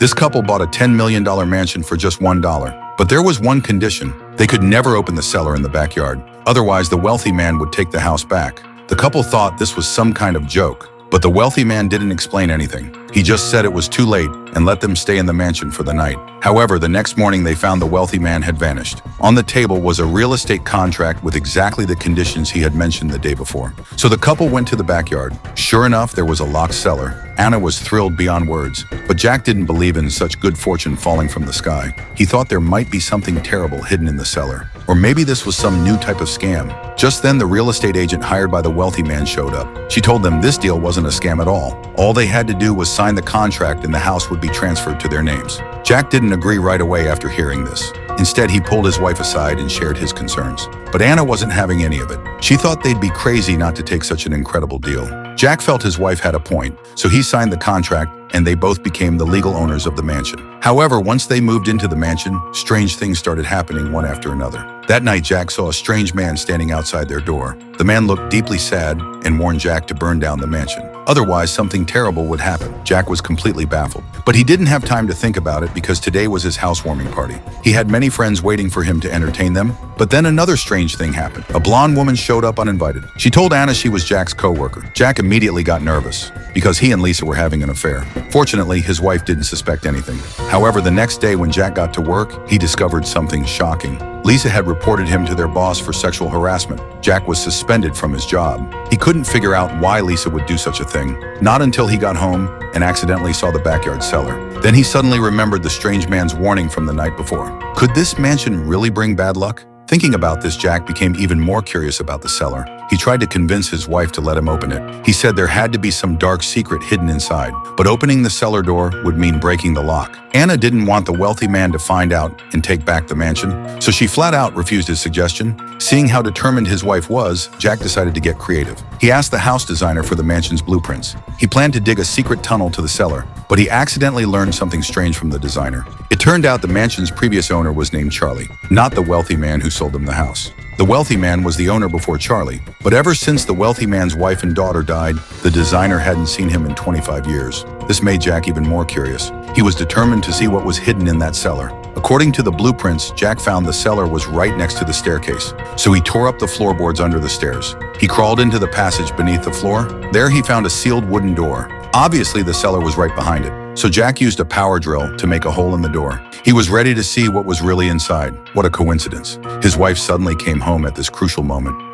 This couple bought a $10 million mansion for just $1. But there was one condition. They could never open the cellar in the backyard. Otherwise, the wealthy man would take the house back. The couple thought this was some kind of joke, but the wealthy man didn't explain anything. He just said it was too late and let them stay in the mansion for the night. However, the next morning they found the wealthy man had vanished. On the table was a real estate contract with exactly the conditions he had mentioned the day before. So the couple went to the backyard. Sure enough, there was a locked cellar. Anna was thrilled beyond words, but Jack didn't believe in such good fortune falling from the sky. He thought there might be something terrible hidden in the cellar. Or maybe this was some new type of scam. Just then, the real estate agent hired by the wealthy man showed up. She told them this deal wasn't a scam at all. All they had to do was sign the contract and the house would be transferred to their names. Jack didn't agree right away after hearing this. Instead, he pulled his wife aside and shared his concerns. But Anna wasn't having any of it. She thought they'd be crazy not to take such an incredible deal. Jack felt his wife had a point, so he signed the contract and they both became the legal owners of the mansion. However, once they moved into the mansion, strange things started happening one after another. That night, Jack saw a strange man standing outside their door. The man looked deeply sad and warned Jack to burn down the mansion. Otherwise, something terrible would happen. Jack was completely baffled. But he didn't have time to think about it because today was his housewarming party. He had many friends waiting for him to entertain them. But then another strange thing happened. A blonde woman showed up uninvited. She told Anna she was Jack's co-worker. Jack immediately got nervous because he and Lisa were having an affair. Fortunately, his wife didn't suspect anything. However, the next day when Jack got to work, he discovered something shocking. Lisa had reported him to their boss for sexual harassment. Jack was suspended from his job. He couldn't figure out why Lisa would do such a thing, not until he got home and accidentally saw the backyard cellar. Then he suddenly remembered the strange man's warning from the night before. Could this mansion really bring bad luck? Thinking about this, Jack became even more curious about the cellar. He tried to convince his wife to let him open it. He said there had to be some dark secret hidden inside, but opening the cellar door would mean breaking the lock. Anna didn't want the wealthy man to find out and take back the mansion, so she flat out refused his suggestion. Seeing how determined his wife was, Jack decided to get creative. He asked the house designer for the mansion's blueprints. He planned to dig a secret tunnel to the cellar, but he accidentally learned something strange from the designer. It turned out the mansion's previous owner was named Charlie, not the wealthy man who sold them the house. The wealthy man was the owner before Charlie, but ever since the wealthy man's wife and daughter died, the designer hadn't seen him in 25 years. This made Jack even more curious. He was determined to see what was hidden in that cellar. According to the blueprints, Jack found the cellar was right next to the staircase, so he tore up the floorboards under the stairs. He crawled into the passage beneath the floor. There he found a sealed wooden door. Obviously, the cellar was right behind it, so Jack used a power drill to make a hole in the door. He was ready to see what was really inside. What a coincidence. His wife suddenly came home at this crucial moment.